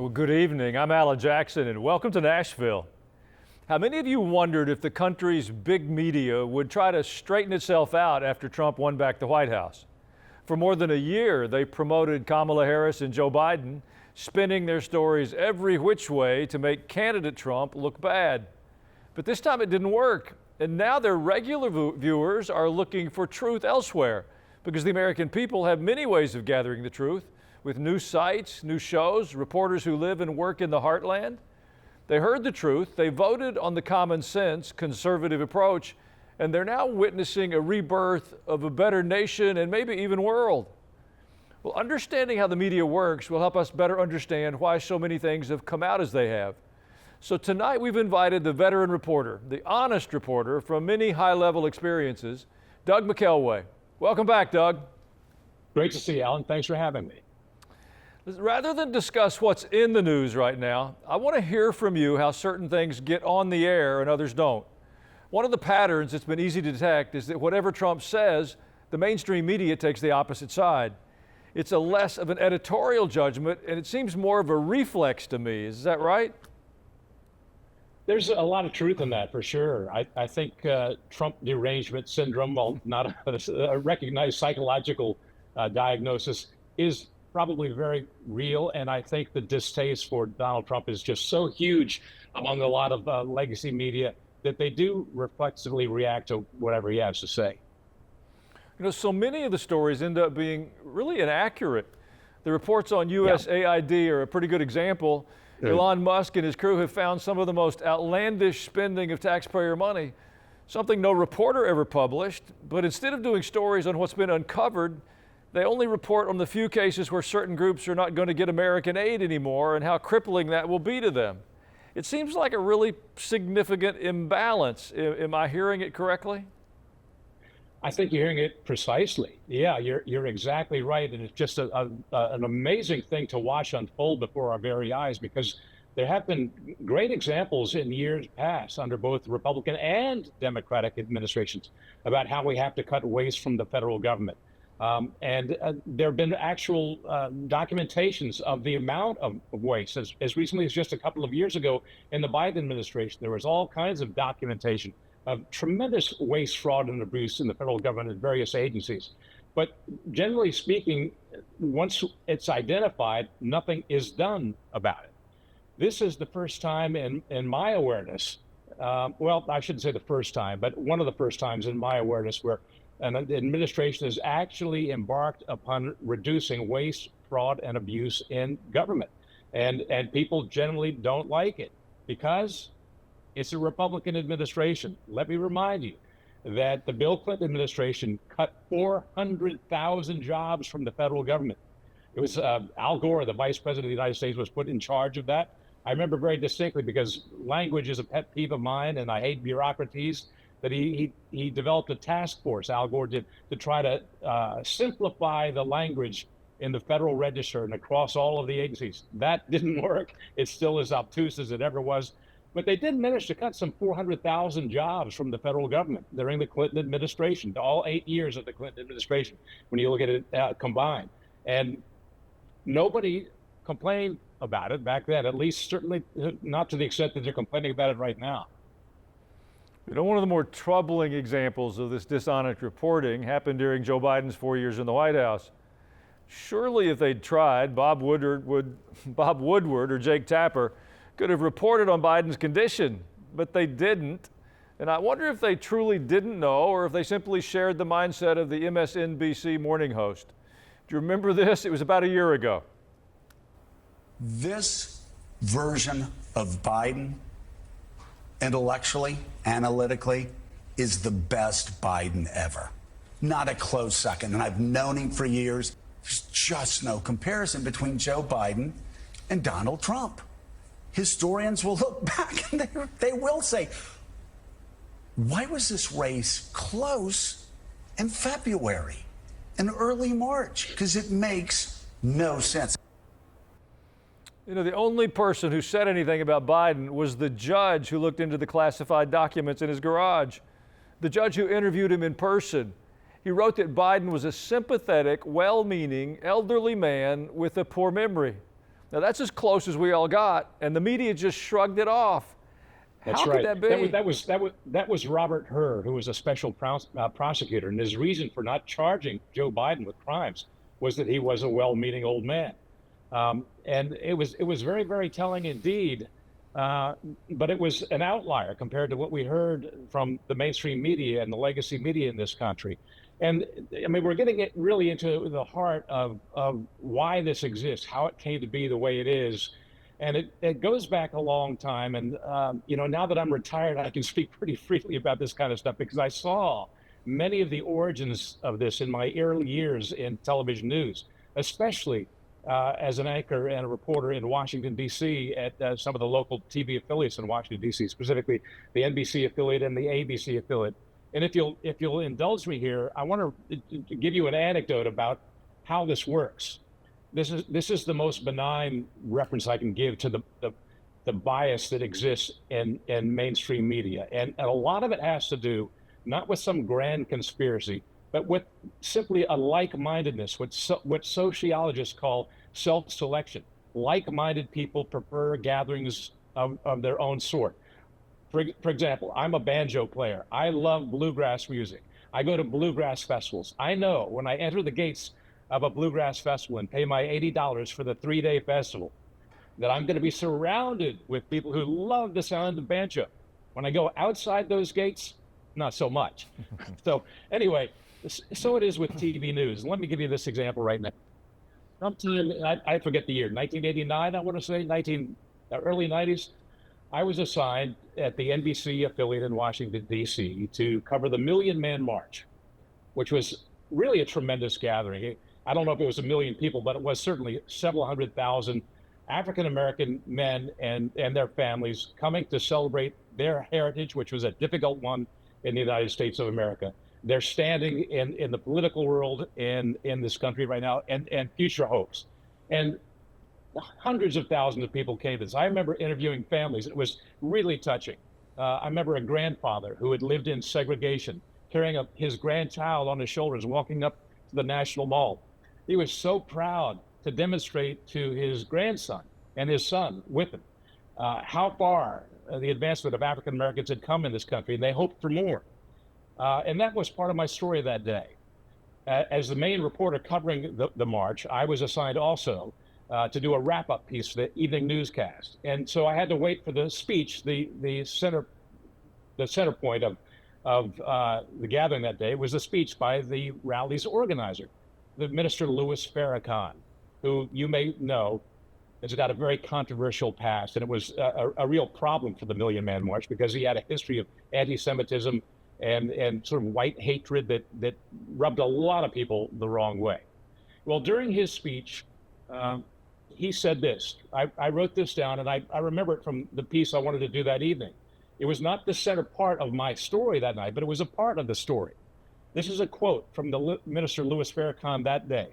Well, good evening. I'm Alan Jackson, and welcome to Nashville. How many of you wondered if the country's big media would try to straighten itself out after Trump won back the White House? For more than a year, they promoted Kamala Harris and Joe Biden, spinning their stories every which way to make candidate Trump look bad. But this time it didn't work, and now their regular viewers are looking for truth elsewhere, because the American people have many ways of gathering the truth, with new sites, new shows, reporters who live and work in the heartland. They heard the truth, they voted on the common sense, conservative approach, and they're now witnessing a rebirth of a better nation and maybe even world. Well, understanding how the media works will help us better understand why so many things have come out as they have. So tonight we've invited the veteran reporter, the honest reporter from many high-level experiences, Doug McKelway. Welcome back, Doug. Great to see you, Alan. Thanks for having me. Rather than discuss what's in the news right now, I want to hear from you how certain things get on the air and others don't. One of the patterns that's been easy to detect is that whatever Trump says, the mainstream media takes the opposite side. It's a less of an editorial judgment, and it seems more of a reflex to me. Is that right? There's a lot of truth in that, for sure. I think Trump derangement syndrome, while not a recognized psychological diagnosis, is probably very real, and I think the distaste for Donald Trump is just so huge among a lot of legacy media that they do reflexively react to whatever he has to say. You know, so many of the stories end up being really inaccurate. The reports on USAID are a pretty good example. Elon Musk and his crew have found some of the most outlandish spending of taxpayer money, something no reporter ever published, but instead of doing stories on what's been uncovered, they only report on the few cases where certain groups are not going to get American aid anymore and how crippling that will be to them. It seems like a really significant imbalance. Am I hearing it correctly? I think you're hearing it precisely. Yeah, you're exactly right. And it's just an amazing thing to watch unfold before our very eyes, because there have been great examples in years past under both Republican and Democratic administrations about how we have to cut waste from the federal government. And there have been actual documentations of the amount of waste. As recently as just a couple of years ago in the Biden administration, there was all kinds of documentation of tremendous waste, fraud, and abuse in the federal government and various agencies. But generally speaking, once it's identified, nothing is done about it. This is the first time in my awareness, well, I shouldn't say the first time, but one of the first times in my awareness where an administration has actually embarked upon reducing waste, fraud, and abuse in government. And people generally don't like it because it's a Republican administration. Let me remind you that the Bill Clinton administration cut 400,000 jobs from the federal government. It was Al Gore, the vice president of the United States, was put in charge of that. I remember very distinctly because language is a pet peeve of mine and I hate bureaucracies, that he developed a task force, Al Gore did, to try to simplify the language in the Federal Register and across all of the agencies. That didn't work. It's still as obtuse as it ever was. But they did manage to cut some 400,000 jobs from the federal government during the Clinton administration, all 8 years of the Clinton administration, when you look at it combined. And nobody complained about it back then, at least certainly not to the extent that they're complaining about it right now. You know, one of the more troubling examples of this dishonest reporting happened during Joe Biden's 4 years in the White House. Surely if they'd tried, Bob Woodward or Jake Tapper could have reported on Biden's condition, but they didn't. And I wonder if they truly didn't know or if they simply shared the mindset of the MSNBC morning host. Do you remember this? It was about a year ago. This version of Biden, intellectually, analytically, is the best Biden ever. Not a close second. And I've known him for years. There's just no comparison between Joe Biden and Donald Trump. Historians will look back and they will say, why was this race close in February and early March? Because it makes no sense. You know, the only person who said anything about Biden was the judge who looked into the classified documents in his garage, the judge who interviewed him in person. He wrote that Biden was a sympathetic, well-meaning, elderly man with a poor memory. Now, that's as close as we all got, and the media just shrugged it off. That's How right. could that be? That was Robert Hur, who was a special prosecutor, and his reason for not charging Joe Biden with crimes was that he was a well-meaning old man, and it was very, very telling indeed. But it was an outlier compared to what we heard from the mainstream media and the legacy media in this country. And I mean, we're getting it really into the heart of why this exists, how it came to be the way it is. And it goes back a long time. And, now that I'm retired, I can speak pretty freely about this kind of stuff because I saw many of the origins of this in my early years in television news, especially as an anchor and a reporter in Washington, D.C. at some of the local TV affiliates in Washington, D.C., specifically the NBC affiliate and the ABC affiliate. And if you'll indulge me here, I want to give you an anecdote about how this works. This is the most benign reference I can give to the bias that exists in mainstream media. And a lot of it has to do not with some grand conspiracy, but with simply a like-mindedness, what sociologists call self-selection. Like-minded people prefer gatherings of their own sort. For example, I'm a banjo player. I love bluegrass music. I go to bluegrass festivals. I know when I enter the gates of a bluegrass festival and pay my $80 for the 3-day festival, that I'm going to be surrounded with people who love the sound of banjo. When I go outside those gates, not so much. So anyway, so it is with TV news. Let me give you this example right now. Sometime, I forget the year, 1989, I want to say, early 90s, I was assigned at the NBC affiliate in Washington, D.C. to cover the Million Man March, which was really a tremendous gathering. I don't know if it was 1 million people, but it was certainly several 100,000 African-American men and their families coming to celebrate their heritage, which was a difficult one in the United States of America. They're standing in the political world in this country right now and future hopes. And hundreds of thousands of people came to this. I remember interviewing families. It was really touching. I remember a grandfather who had lived in segregation, carrying his grandchild on his shoulders, walking up to the National Mall. He was so proud to demonstrate to his grandson and his son with him how far the advancement of African Americans had come in this country, and they hoped for more. And that was part of my story that day. As the main reporter covering the march, I was assigned also to do a wrap-up piece for the evening newscast. And so I had to wait for the speech. The center point of the gathering that day was the speech by the rally's organizer, the Minister Louis Farrakhan, who you may know has got a very controversial past. And it was a real problem for the Million Man March because he had a history of anti-Semitism and sort of white hatred that rubbed a lot of people the wrong way. Well, during his speech, he said this. I wrote this down, and I remember it from the piece I wanted to do that evening. It was not the center part of my story that night, but it was a part of the story. This is a quote from the Minister Louis Farrakhan that day.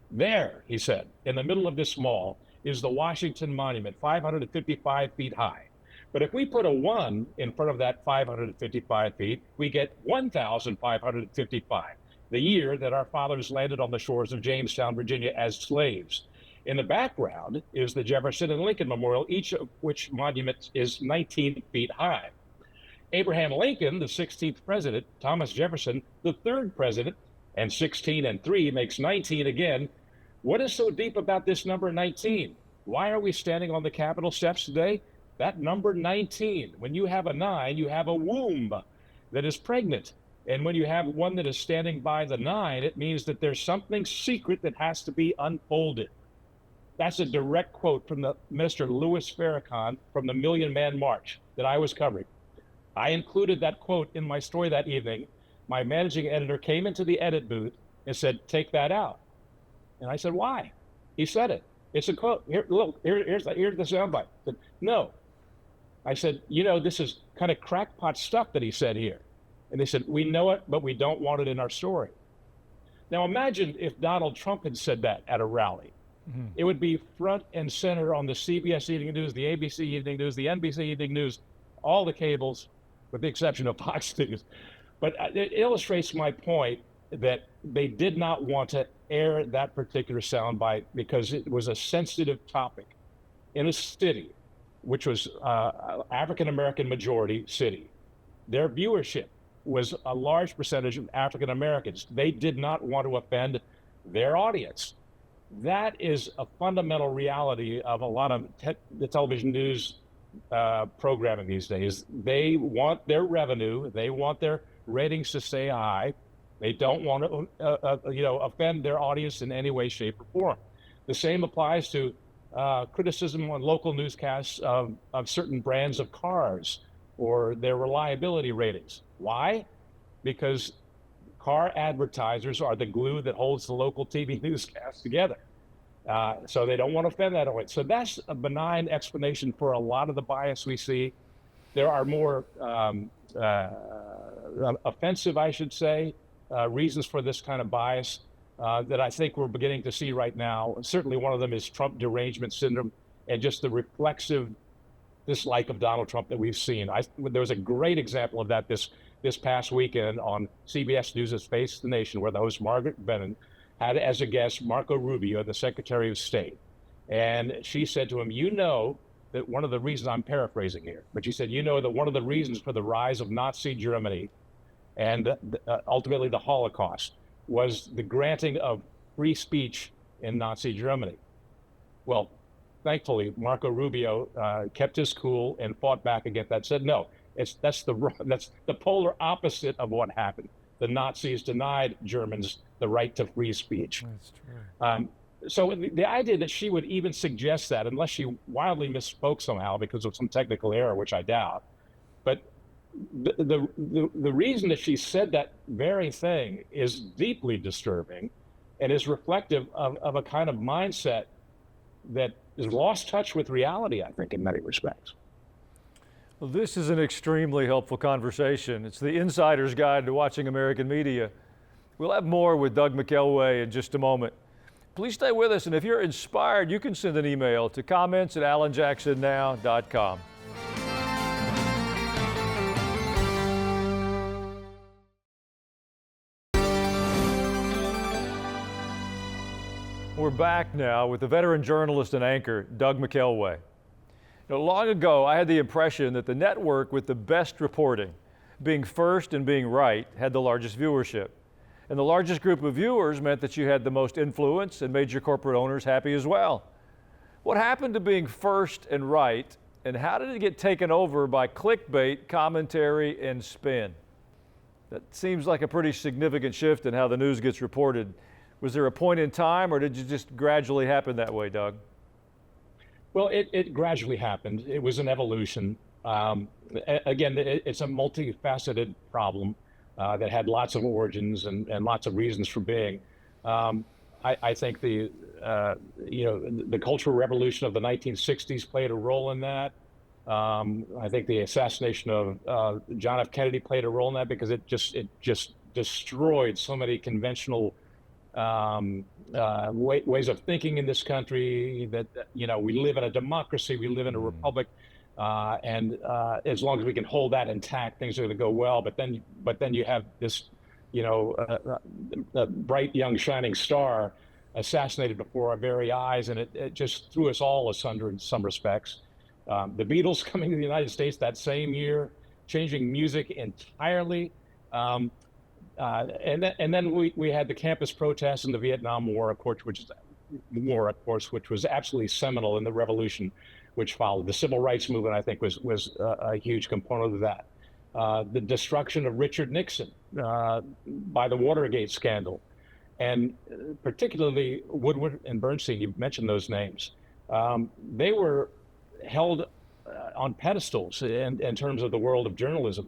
"There," he said, "in the middle of this mall is the Washington Monument, 555 feet high. But if we put a 1 in front of that 555 feet, we get 1,555, the year that our fathers landed on the shores of Jamestown, Virginia as slaves. In the background is the Jefferson and Lincoln Memorial, each of which monument is 19 feet high. Abraham Lincoln, the 16th president, Thomas Jefferson, the 3rd president, and 16 and 3 makes 19 again. What is so deep about this number 19? Why are we standing on the Capitol steps today? That number 19, when you have a 9, you have a womb that is pregnant. And when you have one that is standing by the 9, it means that there's something secret that has to be unfolded." That's a direct quote from the Minister Louis Farrakhan from the Million Man March that I was covering. I included that quote in my story that evening. My managing editor came into the edit booth and said, "Take that out." And I said, "Why?" He said it. It's a quote. Here, look, here's the soundbite. I said, "No." I said, "This is kind of crackpot stuff that he said here." And they said, "We know it, but we don't want it in our story." Now imagine if Donald Trump had said that at a rally. Mm-hmm. It would be front and center on the CBS Evening News, the ABC Evening News, the NBC Evening News, all the cables, with the exception of Fox News. But it illustrates my point that they did not want to air that particular soundbite because it was a sensitive topic in a city, which was African American majority city. Their viewership was a large percentage of African Americans. They did not want to offend their audience. That is a fundamental reality of a lot of the television news programming these days. They want their revenue. They want their ratings to stay high. They don't want to, offend their audience in any way, shape, or form. The same applies to criticism on local newscasts of certain brands of cars or their reliability ratings. Why? Because car advertisers are the glue that holds the local TV newscasts together. So they don't want to offend that audience. So that's a benign explanation for a lot of the bias we see. There are more offensive, I should say, reasons for this kind of bias that I think we're beginning to see right now. Certainly one of them is Trump derangement syndrome and just the reflexive dislike of Donald Trump that we've seen. There was a great example of that this past weekend on CBS News' Face the Nation, where the host Margaret Brennan had as a guest Marco Rubio, the Secretary of State. And she said to him, you know that one of the reasons, I'm paraphrasing here, but she said, you know that one of the reasons for the rise of Nazi Germany and ultimately the Holocaust was the granting of free speech in Nazi Germany. Well, thankfully, Marco Rubio kept his cool and fought back against that, said, no, that's the polar opposite of what happened. The Nazis denied Germans the right to free speech. That's true. So the idea that she would even suggest that, unless she wildly misspoke somehow because of some technical error, which I doubt, but the reason that she said that very thing is deeply disturbing and is reflective of a kind of mindset that has lost touch with reality, I think, in many respects. Well, this is an extremely helpful conversation. It's the insider's guide to watching American media. We'll have more with Doug McKelway in just a moment. Please stay with us, and if you're inspired, you can send an email to comments@alanjacksonnow.com. We're back now with the veteran journalist and anchor, Doug McKelway. Long ago, I had the impression that the network with the best reporting, being first and being right, had the largest viewership. And the largest group of viewers meant that you had the most influence and made your corporate owners happy as well. What happened to being first and right, and how did it get taken over by clickbait, commentary, and spin? That seems like a pretty significant shift in how the news gets reported. Was there a point in time, or did it just gradually happen that way, Doug? Well, it gradually happened. It was an evolution. Again, it's a multifaceted problem that had lots of origins and lots of reasons for being. I think the Cultural Revolution of the 1960s played a role in that. I think the assassination of John F. Kennedy played a role in that because it just destroyed so many conventional ways of thinking in this country, that we live in a democracy, we live in a republic, and as long as we can hold that intact, things are going to go well. But then you have this, bright young shining star assassinated before our very eyes, and it just threw us all asunder in some respects. The Beatles coming to the United States that same year, changing music entirely. And then we had the campus protests and the Vietnam War, of course, which was absolutely seminal in the revolution which followed. The civil rights movement, I think, was a huge component of that. The destruction of Richard Nixon by the Watergate scandal, and particularly Woodward and Bernstein, you mentioned those names. They were held on pedestals in terms of the world of journalism.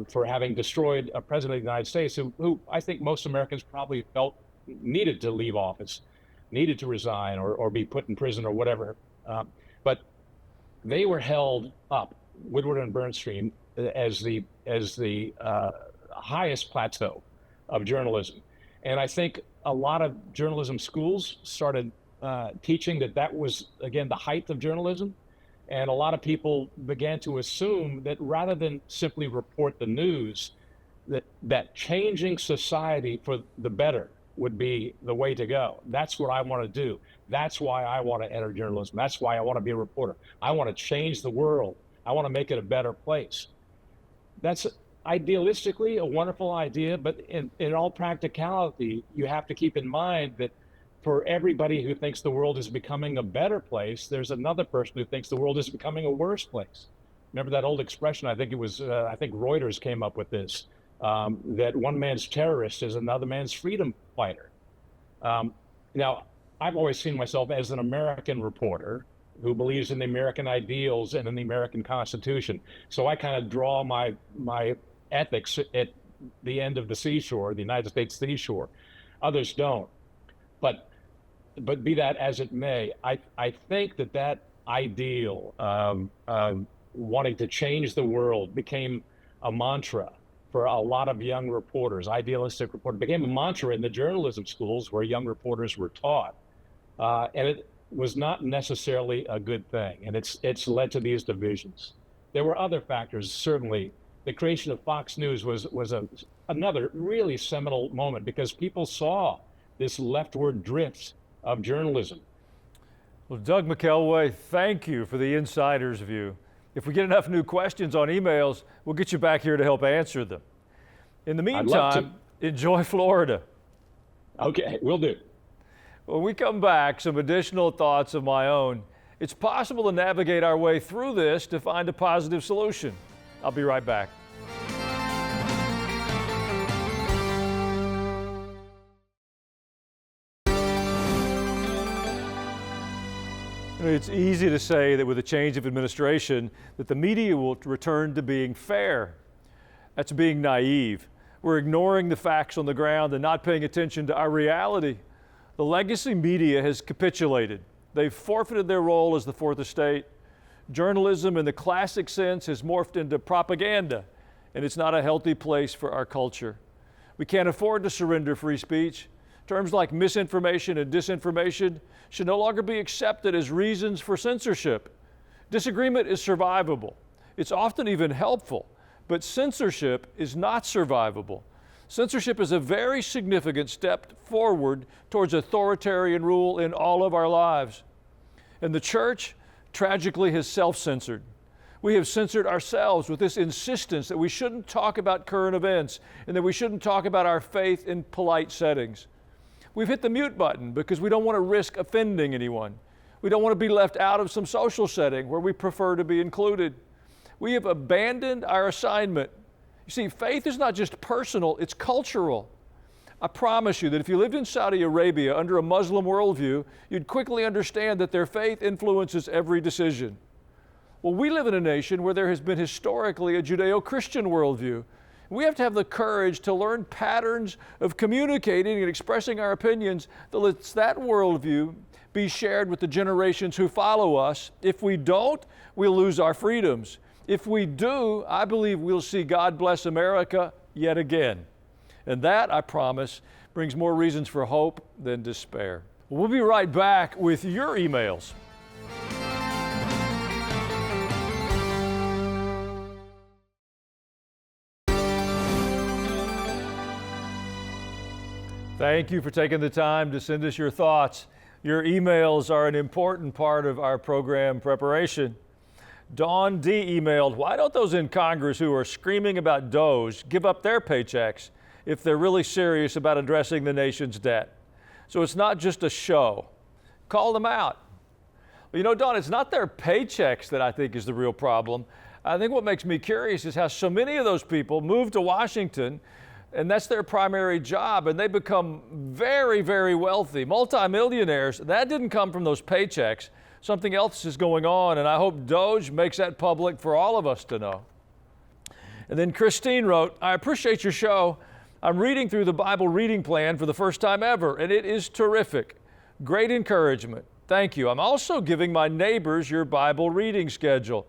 For having destroyed a president of the United States who I think most Americans probably felt needed to leave office, needed to resign or be put in prison or whatever. But they were held up, Woodward and Bernstein, as the highest plateau of journalism. And I think a lot of journalism schools started teaching that was, again, the height of journalism. And a lot of people began to assume that rather than simply report the news, that changing society for the better would be the way to go. That's what I want to do. That's why I want to enter journalism. That's why I want to be a reporter. I want to change the world. I want to make it a better place. That's idealistically a wonderful idea, but in all practicality, you have to keep in mind that for everybody who thinks the world is becoming a better place, there's another person who thinks the world is becoming a worse place. Remember that old expression? I think it was, I think Reuters came up with this, that one man's terrorist is another man's freedom fighter. Now, I've always seen myself as an American reporter who believes in the American ideals and in the American Constitution. So I kind of draw my ethics at the end of the seashore, the United States seashore. Others don't. But be that as it may, I think that ideal wanting to change the world became a mantra for a lot of young reporters. Idealistic reporters became a mantra in the journalism schools where young reporters were taught, and it was not necessarily a good thing, and it's led to these divisions. There were other factors, certainly. The creation of Fox News was another really seminal moment because people saw this leftward drift of journalism. Well, Doug McKelway, thank you for the insider's view. If we get enough new questions on emails, we'll get you back here to help answer them. In the meantime, enjoy Florida. Okay, will do. When we come back, some additional thoughts of my own. It's possible to navigate our way through this to find a positive solution. I'll be right back. It's easy to say that with a change of administration that the media will return to being fair. That's being naive. We're ignoring the facts on the ground and not paying attention to our reality. The legacy media has capitulated. They've forfeited their role as the fourth estate. Journalism in the classic sense has morphed into propaganda, and it's not a healthy place for our culture. We can't afford to surrender free speech. Terms like misinformation and disinformation should no longer be accepted as reasons for censorship. Disagreement is survivable. It's often even helpful, but censorship is not survivable. Censorship is a very significant step forward towards authoritarian rule in all of our lives. And the church, tragically, has self-censored. We have censored ourselves with this insistence that we shouldn't talk about current events and that we shouldn't talk about our faith in polite settings. We've hit the mute button because we don't want to risk offending anyone. We don't want to be left out of some social setting where we prefer to be included. We have abandoned our assignment. You see, faith is not just personal, it's cultural. I promise you that if you lived in Saudi Arabia under a Muslim worldview, you'd quickly understand that their faith influences every decision. Well, we live in a nation where there has been historically a Judeo-Christian worldview. We have to have the courage to learn patterns of communicating and expressing our opinions that lets that worldview be shared with the generations who follow us. If we don't, we'll lose our freedoms. If we do, I believe we'll see God bless America yet again. And that, I promise, brings more reasons for hope than despair. We'll be right back with your emails. Thank you for taking the time to send us your thoughts. Your emails are an important part of our program preparation. Dawn D. emailed, why don't those in Congress who are screaming about DOGE give up their paychecks if they're really serious about addressing the nation's debt? So it's not just a show. Call them out. Well, you know, Dawn, it's not their paychecks that I think is the real problem. I think what makes me curious is how so many of those people move to Washington and that's their primary job, and they become very, very wealthy, multimillionaires. That didn't come from those paychecks. Something else is going on, and I hope DOGE makes that public for all of us to know. And then Christine wrote, I appreciate your show. I'm reading through the Bible reading plan for the first time ever, and it is terrific. Great encouragement. Thank you. I'm also giving my neighbors your Bible reading schedule.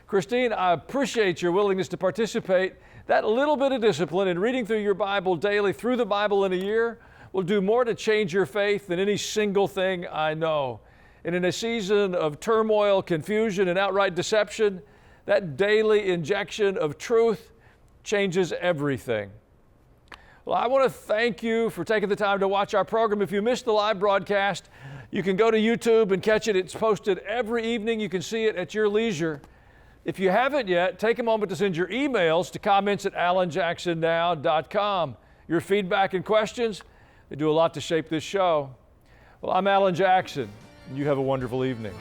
Christine, I appreciate your willingness to participate. That little bit of discipline in reading through your Bible daily, through the Bible in a year, will do more to change your faith than any single thing I know. And in a season of turmoil, confusion, and outright deception, that daily injection of truth changes everything. Well, I want to thank you for taking the time to watch our program. If you missed the live broadcast, you can go to YouTube and catch it. It's posted every evening. You can see it at your leisure. If you haven't yet, take a moment to send your emails to comments@alanjacksonnow.com. Your feedback and questions, they do a lot to shape this show. Well, I'm Alan Jackson, and you have a wonderful evening.